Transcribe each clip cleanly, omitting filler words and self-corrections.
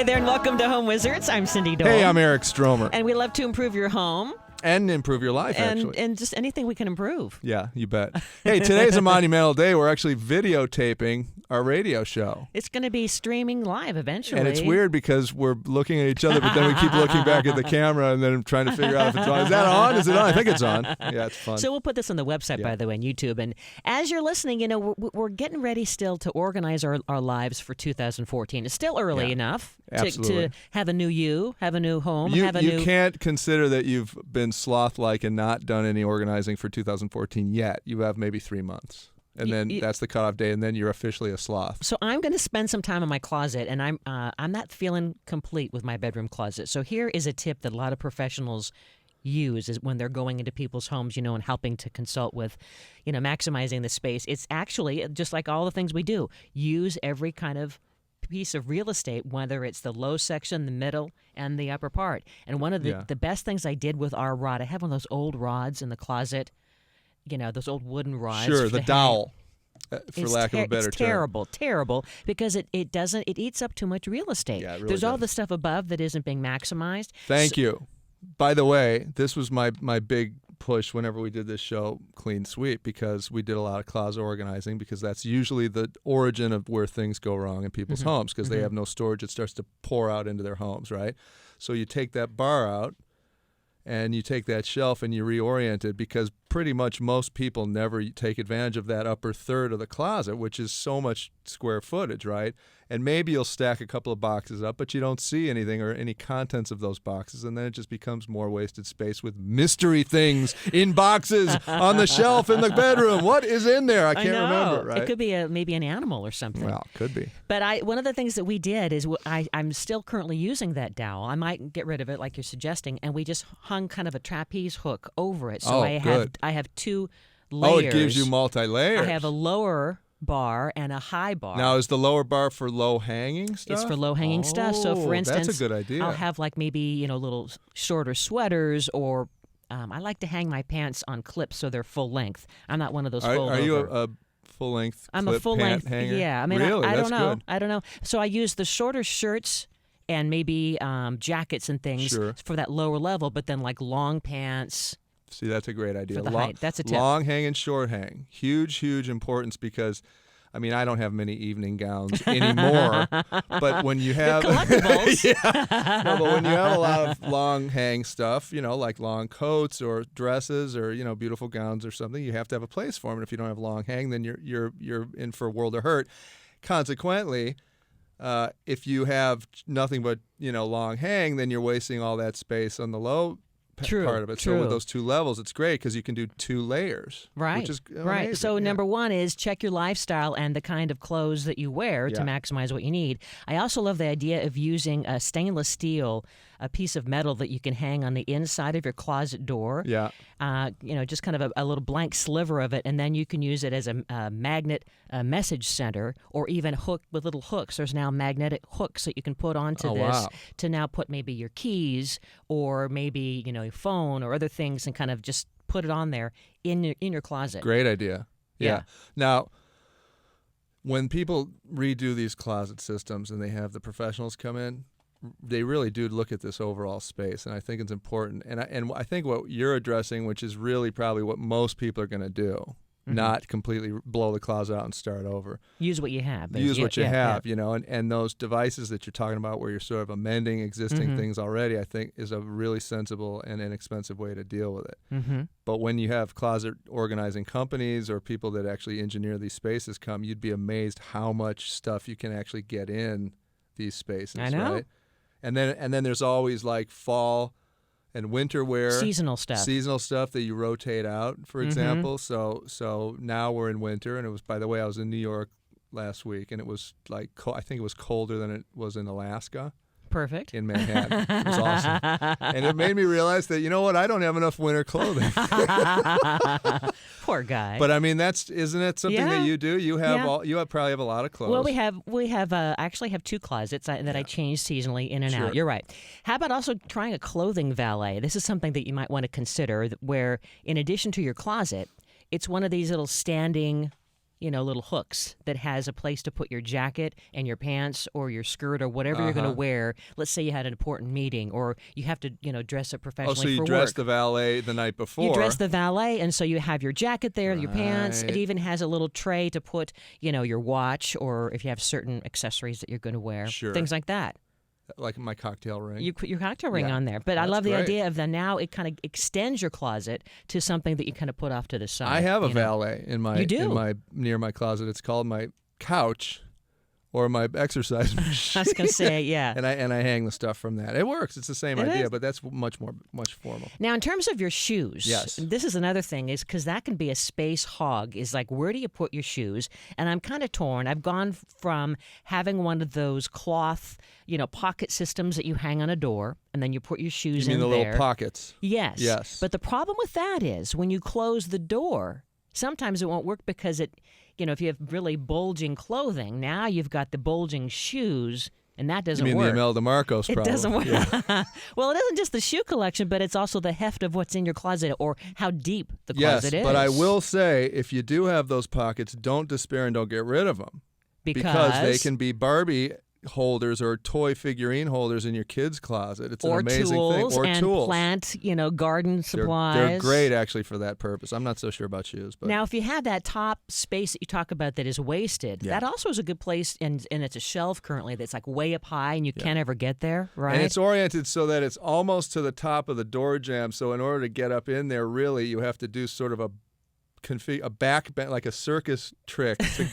Hi there and welcome to Home Wizards. I'm Cindy Dole. Hey, I'm Eric Stromer. And we love to improve your home. And improve your life, actually. And just anything we can improve. Yeah, you bet. Hey, today's a monumental day. We're actually videotaping our radio show. It's going to be streaming live eventually. And it's weird because we're looking at each other, but then we keep looking back at the camera and then trying to figure out if it's on. Is that on? Is it on? I think it's on. Yeah, it's fun. So we'll put this on the website, by the way, on YouTube. And as you're listening, you know, we're getting ready still to organize our lives for 2014. It's still early enough to have a new you, have a new home. You can't consider that you've been sloth-like and not done any organizing for 2014 yet. You have maybe 3 months. And then that's the cutoff day, and then you're officially a sloth. So I'm going to spend some time in my closet, and I'm not feeling complete with my bedroom closet. So here is a tip that a lot of professionals use is when they're going into people's homes, you know, and helping to consult with, you know, maximizing the space. It's actually just like all the things we do. Use every kind of piece of real estate, whether it's the low section, the middle, and the upper part. And one of the best things I did with our rod, I have one of those old rods in the closet, you know, those old wooden rods. Sure, the dowel, for lack of a better term. It's terrible because it eats up too much real estate. Yeah, it really There's all does. the stuff above that isn't being maximized. Thank you. By the way, this was my big push whenever we did this show, Clean Sweep, because we did a lot of closet organizing, because that's usually the origin of where things go wrong in people's homes, because they have no storage. It starts to pour out into their homes, right? So you take that bar out and you take that shelf and you reorient it, because pretty much most people never take advantage of that upper third of the closet, which is so much square footage, right? And maybe you'll stack a couple of boxes up, but you don't see anything or any contents of those boxes, and then it just becomes more wasted space with mystery things in boxes on the shelf in the bedroom. What is in there? I can't remember, right? It could be maybe an animal or something. Well, could be. But one of the things that we did is I'm still currently using that dowel. I might get rid of it like you're suggesting, and we just hung kind of a trapeze hook over it. So I have two layers. Oh, it gives you multi-layers. I have a lower bar and a high bar. Now, is the lower bar for low-hanging stuff? It's for low-hanging stuff. So, for instance, that's a good idea. I'll have like maybe, you know, little shorter sweaters, or I like to hang my pants on clips so they're full length. I'm not one of those fold-over. Are you a full-length I'm clip a full-length hanger? Yeah. I mean, really? I That's don't know. Good. I don't know. So I use the shorter shirts and maybe jackets and things for that lower level, but then like long pants. See, that's a great idea. For the height. That's a tip. Long hang and short hang. Huge importance, because, I mean, I don't have many evening gowns anymore. But when you have collectibles. No, but when you have a lot of long hang stuff, you know, like long coats or dresses or, you know, beautiful gowns or something, you have to have a place for them. And if you don't have long hang, then you're in for a world of hurt. Consequently, if you have nothing but, you know, long hang, then you're wasting all that space on the low part of it. So with those two levels, it's great because you can do 2 layers. Right. Which is amazing. Right. So number one is check your lifestyle and the kind of clothes that you wear to maximize what you need. I also love the idea of using a stainless steel, a piece of metal that you can hang on the inside of your closet door. Yeah. You know, just kind of a little blank sliver of it, and then you can use it as a magnet message center, or even hook with little hooks. There's now magnetic hooks that you can put onto this to now put maybe your keys or maybe, you know, your phone or other things, and kind of just put it on there in your closet. Great idea. Yeah. Now, when people redo these closet systems and they have the professionals come in, they really do look at this overall space, and I think it's important. And I think what you're addressing, which is really probably what most people are going to do, not completely blow the closet out and start over. Use what you have. Use what you have, you know, and those devices that you're talking about where you're sort of amending existing things already, I think is a really sensible and inexpensive way to deal with it. But when you have closet organizing companies or people that actually engineer these spaces come, you'd be amazed how much stuff you can actually get in these spaces. I know. Right? And then there's always like fall and winter wear. Seasonal stuff that you rotate out, for example. So now we're in winter, and it was, by the way, I was in New York last week, and it was like, I think it was colder than it was in Alaska. Perfect. In Manhattan. It was awesome. And it made me realize that, you know what, I don't have enough winter clothing. Poor guy. But I mean, isn't it something that you do? You have probably have a lot of clothes. Well, we have actually have 2 closets that I change seasonally in and out. You're right. How about also trying a clothing valet? This is something that you might want to consider, where in addition to your closet, it's one of these little standing little hooks that has a place to put your jacket and your pants or your skirt or whatever you're going to wear. Let's say you had an important meeting or you have to, dress up professionally so you for dress work. the valet the night before. You dress the valet, and so you have your jacket there, your pants. It even has a little tray to put, your watch or if you have certain accessories that you're going to wear, things like that. Like my cocktail ring. You put your cocktail ring on there. But I That's love the great. idea of now it kind of extends your closet to something that you kind of put off to the side. I have a valet in my You do? near my closet. It's called my couch or my exercise machine. I was going to say, yeah. and I hang the stuff from that. It works. It's the same It idea, is. but that's much formal. Now, in terms of your shoes, Yes. this is another thing, is because that can be a space hog, is like, where do you put your shoes? And I'm kind of torn. I've gone from having one of those cloth, pocket systems that you hang on a door, and then you put your shoes You mean in the there. little pockets? Yes. Yes. But the problem with that is when you close the door, sometimes it won't work because if you have really bulging clothing, now you've got the bulging shoes, and that doesn't You mean work. the Imelda Marcos It problem? doesn't work. Yeah. Well, it isn't just the shoe collection, but it's also the heft of what's in your closet or how deep the closet is. But I will say, if you do have those pockets, don't despair and don't get rid of them. because they can be Barbie holders or toy figurine holders in your kids' closet. It's an or amazing tools thing. Or and tools. plant, garden supplies. They're great actually for that purpose. I'm not so sure about shoes, but Now, if you have that top space that you talk about that is wasted, that also is a good place, and it's a shelf currently that's like way up high and you can't ever get there, right? and it's oriented so that it's almost to the top of the door jamb. So in order to get up in there, really, you have to do sort of a back bend, like a circus trick to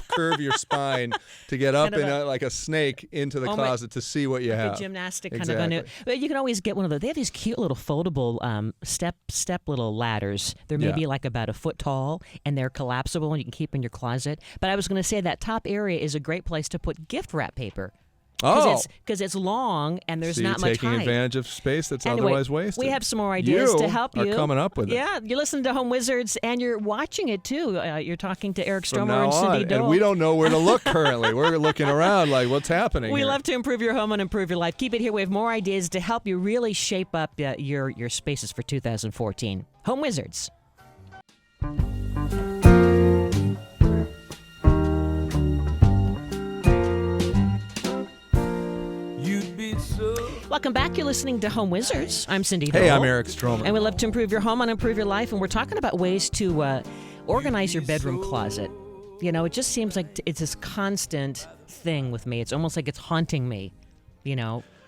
curve your spine to get up Kind of in like a snake into the Oh, closet to see what you like have. a gymnastic kind Exactly. of but you can always get one of those. They have these cute little foldable step little ladders. They're maybe like about a foot tall, and they're collapsible, and you can keep in your closet. But I was going to say that top area is a great place to put gift wrap paper. Oh, Because it's long and there's so not you're much taking height. advantage of space that's Anyway, otherwise wasted. we have some more ideas to help you. are coming up with it. Yeah, you're listening to Home Wizards, and you're watching it too. You're talking to Eric From Stromer now and Cindy on, Dole. and we don't know where to look currently. We're looking around like, what's happening We here? love to improve your home and improve your life. Keep it here. We have more ideas to help you really shape up your spaces for 2014. Home Wizards. Welcome back. You're listening to Home Wizards. I'm Cindy Dole. Hey, I'm Eric Stromer. And we love to improve your home and improve your life. And we're talking about ways to organize your bedroom closet. It just seems like it's this constant thing with me. It's almost like it's haunting me,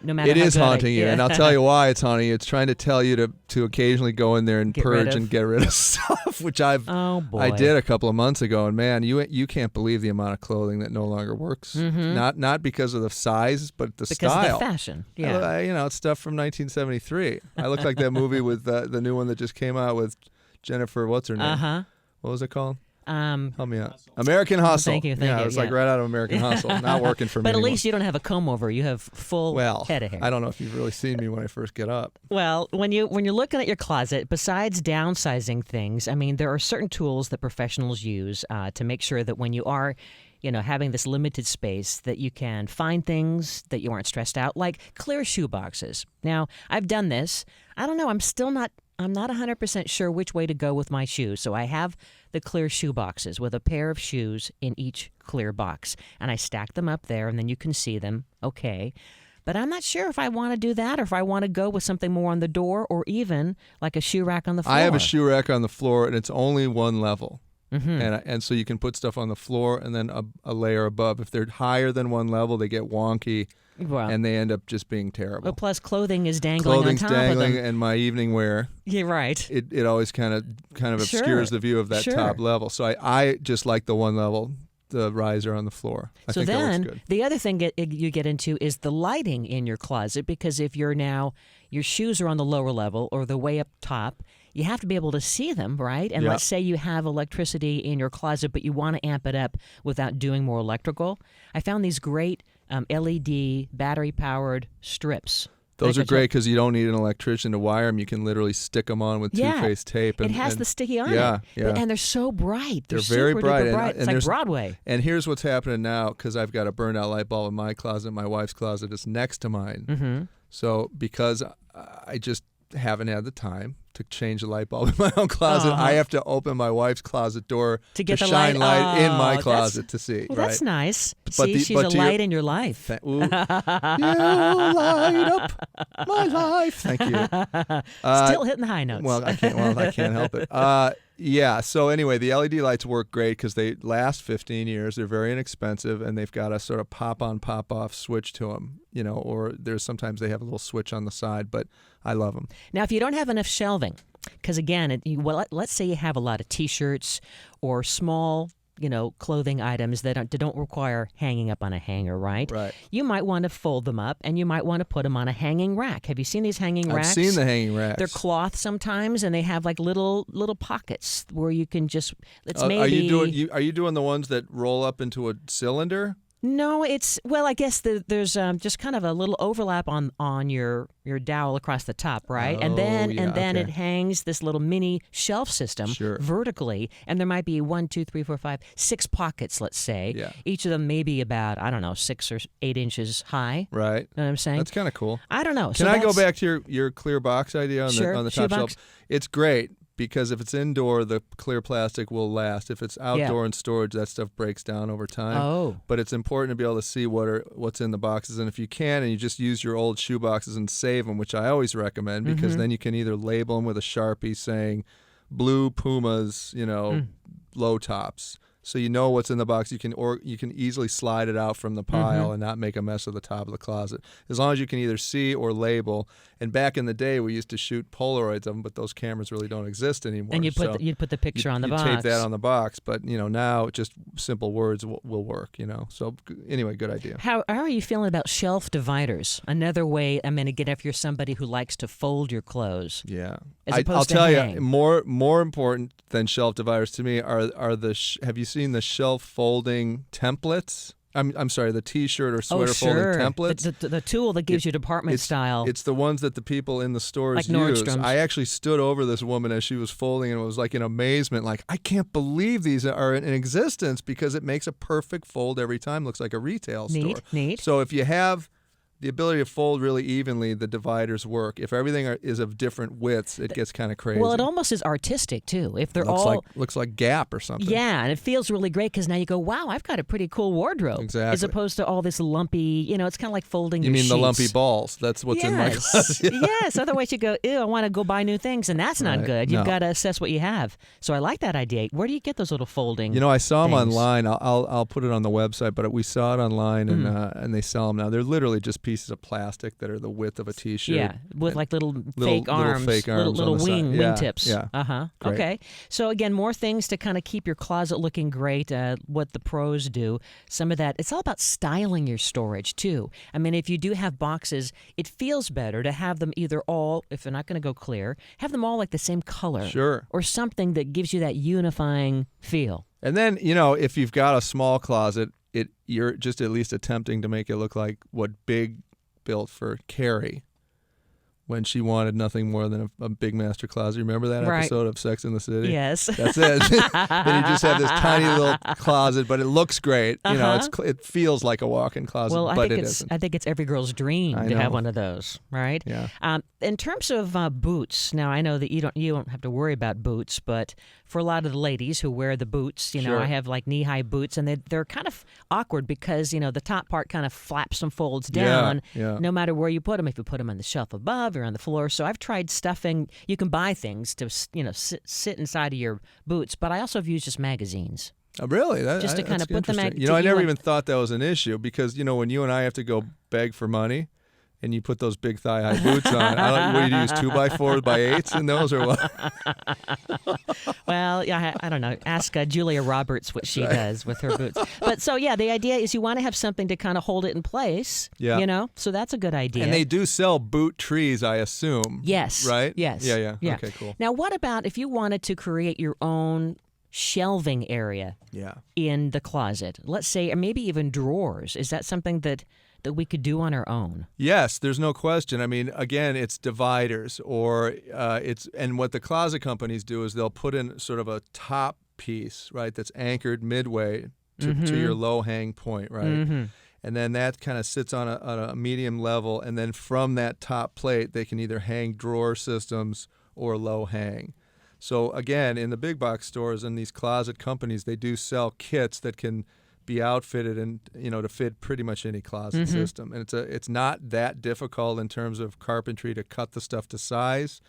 no matter It how is good haunting you, and I'll tell you why it's haunting you. It's trying to tell you to occasionally go in there and Get rid purge of. and get rid of stuff, which I boy. did a couple of months ago. And man, you can't believe the amount of clothing that no longer works. Not because of the size, but the because style. of the fashion. Yeah. It's stuff from 1973. I look like that movie with the new one that just came out with Jennifer. What's her name? Uh-huh. What was it called? Help me out. American Hustle. Thank you. Yeah, it's like right out of American Hustle. Not working for me But at anymore. least you don't have a comb over. You have full head of hair. I don't know if you've really seen me when I first get up. Well, when you're looking at your closet, besides downsizing things, I mean, there are certain tools that professionals use to make sure that when you are, having this limited space, that you can find things that you aren't stressed out, like clear shoe boxes. Now, I've done this. I don't know. I'm not 100% sure which way to go with my shoes. So I have the clear shoe boxes with a pair of shoes in each clear box. And I stack them up there, and then you can see them. Okay. But I'm not sure if I want to do that or if I want to go with something more on the door or even like a shoe rack on the floor. I have a shoe rack on the floor, and it's only one level. Mm-hmm. And so you can put stuff on the floor and then a layer above. If they're higher than one level, they get wonky, Well, and they end up just being terrible. but plus clothing is dangling Clothing's on top dangling, of them. and my evening wear, You're right. it always kind of Sure. obscures the view of that Sure. top level. So I just like the one level, the riser on the floor. I So think that then looks good. the other thing you get into is the lighting in your closet, because if your shoes are on the lower level or the way up top, you have to be able to see them, right? And Yeah. let's say you have electricity in your closet, but you want to amp it up without doing more electrical. I found these great LED battery-powered strips. Those Like are great because you don't need an electrician to wire them. You can literally stick them on with Yeah. two-faced tape. It has the sticky on yeah, it. yeah. And they're so bright. They're very super bright, duper and- bright. and It's like there's- Broadway. And here's what's happening now, because I've got a burned out light bulb in my closet. My wife's closet is next to mine. Mm-hmm. So because haven't had the time to change the light bulb in my own closet. I have to open my wife's closet door to get the shine light in my that's- closet to see. Well, right? that's nice. But See, the- she's but a to your- light in your life. Ooh. You light up my life. Thank you. Still hitting the high notes. Well, I can't help it. Yeah. So anyway, the LED lights work great because they last 15 years. They're very inexpensive, and they've got a sort of pop-on, pop-off switch to them. Or there's sometimes they have a little switch on the side, but I love them. Now, if you don't have enough shelving, because again, let's say you have a lot of T-shirts or small, clothing items that don't require hanging up on a hanger, right? Right. You might want to fold them up, and you might want to put them on a hanging rack. Have you seen these hanging racks? I've seen the hanging racks. They're cloth sometimes, and they have like little pockets where you can just. It's Are maybe. you doing the ones that roll up into a cylinder? No, I guess there's just kind of a little overlap on your dowel across the top, right? Oh, and then okay. it hangs this little mini shelf system Sure. vertically, and there might be 1, 2, 3, 4, 5, 6 pockets, let's say. Yeah. Each of them maybe about 6 or 8 inches high. Right. Know what I'm saying? That's kind of cool. I don't know. Can I go back to your clear box idea on Sure, the top shoebox. shelf? It's great because if it's indoor, the clear plastic will last. If it's outdoor in storage, that stuff breaks down over time. Oh. But it's important to be able to see what's in the boxes, and if you can, and you just use your old shoe boxes and save them, which I always recommend, because then you can either label them with a Sharpie saying "Blue Pumas," low tops. So you know what's in the box. You can easily slide it out from the pile and not make a mess of the top of the closet. As long as you can either see or label. And back in the day, we used to shoot Polaroids of them, but those cameras really don't exist anymore. And you'd put the picture on the box. You tape that on the box, but now just simple words will work. So anyway, good idea. How are you feeling about shelf dividers? Another way, again, if you're somebody who likes to fold your clothes. Yeah, As I'll opposed to tell hang. you, more important than shelf dividers to me are have you seen the shelf folding templates? I'm sorry, the T-shirt or sweater folding templates. The tool that gives you department style. It's the ones that the people in the stores Like use. Nordstrom's. I actually stood over this woman as she was folding, and it was like in amazement, like, I can't believe these are in existence, because it makes a perfect fold every time. Looks like a retail store. Neat. So if you have the ability to fold really evenly, the dividers work. If everything is of different widths, it gets kind of crazy. Well, it almost is artistic too. If they're looks like Gap or something. Yeah, and it feels really great because now you go, wow, I've got a pretty cool wardrobe. Exactly. As opposed to all this lumpy, it's kind of like folding You your mean sheets. the lumpy balls? That's what's in my closet. Yes. Otherwise, you go, ew, I want to go buy new things, and that's not Right. good. You've No. got to assess what you have. So I like that idea. Where do you get those little folding? I saw them things? online. I'll put it on the website, but we saw it online, and they sell them now. They're literally just pieces of plastic that are the width of a T-shirt. Yeah, with like little fake little arms, fake arms little on the side. wing Yeah, tips. yeah. Great. Okay. So again, more things to kind of keep your closet looking great. What the pros do, some of that. It's all about styling your storage too. If you do have boxes, it feels better to have them either all, if they're not going to go clear, have them all like the same color. Sure. Or something that gives you that unifying feel. And then, if you've got a small closet, you're just at least attempting to make it look like what Big built for Carrie when she wanted nothing more than a big master closet. Remember that Right. episode of Sex and the City? Yes. That's it. Then you just have this tiny little closet, but it looks great. It feels like a walk-in closet, Well, but it isn't. I think it's every girl's dream I to have know. one of those, right? Yeah. In terms of boots, now I know that you don't have to worry about boots, but for a lot of the ladies who wear the boots, Sure. I have like knee-high boots, and they're kind of awkward because the top part kind of flaps and folds down. Yeah. No matter where you put them, if you put them on the shelf above or on the floor. So I've tried stuffing. You can buy things to sit inside of your boots, but I also have used just magazines. Oh, really? Just to kind that's of put them interesting. at- I to never you even thought that was an issue because, when you and I have to go beg for money and you put those big thigh-high boots on, what do you use, 2x4s by 8s in those or what? Well, yeah, I don't know. Ask Julia Roberts what she does with her boots. But so, yeah, the idea is you want to have something to kind of hold it in place. Yeah. So that's a good idea. And they do sell boot trees, I assume. Yes. Right? Yes. Yeah. Yeah. Okay, cool. Now, what about if you wanted to create your own shelving area Yeah. in the closet? Let's say, or maybe even drawers. Is that something that we could do on our own? Yes, there's no question. Again, it's dividers or and what the closet companies do is they'll put in sort of a top piece, right, that's anchored midway to your low hang point, right? and then that kind of sits on a medium level, and then from that top plate they can either hang drawer systems or low hang. So again, in the big box stores and these closet companies, they do sell kits that can be outfitted and to fit pretty much any closet system, and it's not that difficult in terms of carpentry to cut the stuff to size,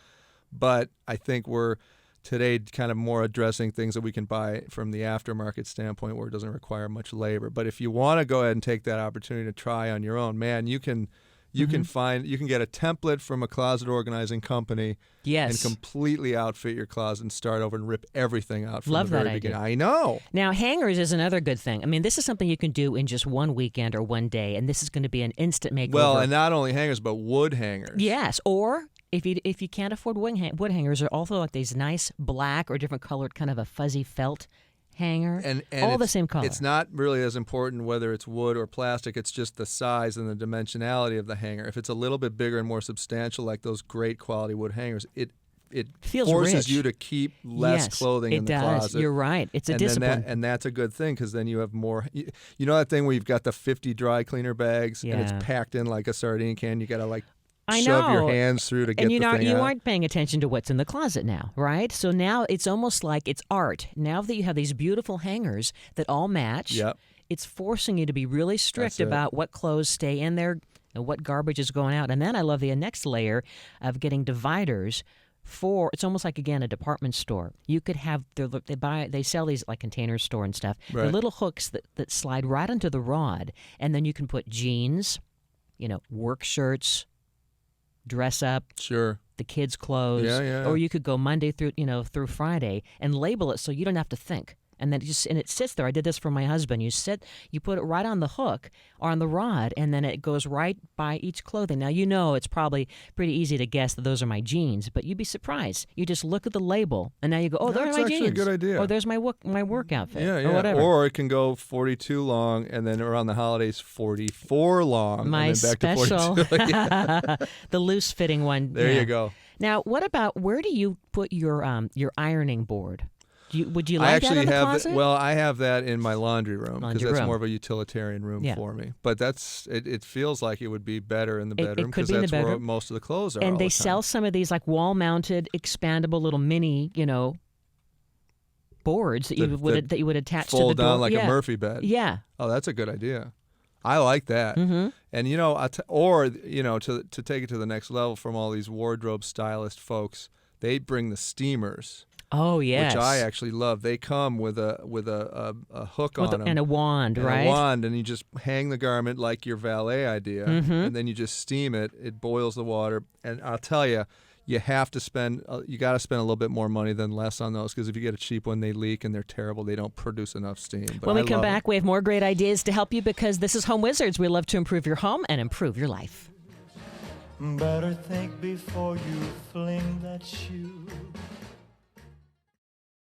but I think we're today kind of more addressing things that we can buy from the aftermarket standpoint where it doesn't require much labor. But if you want to go ahead and take that opportunity to try on your own, man, you can get a template from a closet organizing company and completely outfit your closet and start over and rip everything out from the very beginning. I know. Now, hangers is another good thing. I mean, this is something you can do in just one weekend or one day, and this is going to be an instant makeover. Well, and not only hangers, but wood hangers. Yes, or if you can't afford wood hangers, there are also like these nice black or different colored kind of a fuzzy felt hanger, and all the same color. It's not really as important whether it's wood or plastic. It's just the size and the dimensionality of the hanger. If it's a little bit bigger and more substantial, like those great quality wood hangers, it feels forces rich. you to keep less clothing in the closet. You're right. It's a discipline. And that's a good thing because then you have more. You know that thing where you've got the 50 dry cleaner bags and it's packed in like a sardine can? You got to shove your hands through to get the thing out. You aren't paying attention to what's in the closet now, right? So now it's almost like it's art. Now that you have these beautiful hangers that all match, it's forcing you to be really strict about what clothes stay in there and what garbage is going out. And then I love the next layer of getting dividers for, it's almost like, again, a department store. You could have, they sell these like Container Store and stuff. Right. They're little hooks that slide right onto the rod, and then you can put jeans, work shirts, dress up, the kids' clothes, or you could go Monday through Friday and label it so you don't have to think. And then it sits there. I did this for my husband. You put it right on the hook or on the rod, and then it goes right by each clothing. Now it's probably pretty easy to guess that those are my jeans, but you'd be surprised. You just look at the label, and now you go, "Oh, those are my jeans." That's actually a good idea. Or there's my work outfit, or whatever. Or it can go 42 long, and then around the holidays 44 long, my and then back special, to 42. the loose fitting one. There you go. Now, what about where do you put your ironing board? Would you like I actually that in the have closet? Well, I have that in my laundry room because that's more of a utilitarian room for me. But it feels like it would be better in the bedroom because that's where most of the clothes are. And all they the time. sell some of these like wall-mounted, expandable little mini, boards that you would attach to the door. Fold down like a Murphy bed. Yeah. Oh, that's a good idea. I like that. Mm-hmm. And to take it to the next level from all these wardrobe stylist folks, they bring the steamers. Oh yes, which I actually love. They come with a hook on them and a wand, right? A wand, and you just hang the garment like your valet idea, and then you just steam it. It boils the water, and I'll tell you, you got to spend a little bit more money than less on those because if you get a cheap one, they leak and they're terrible. They don't produce enough steam. But when we come back, we have more great ideas to help you because this is Home Wizards. We love to improve your home and improve your life. Better think before you fling that shoe.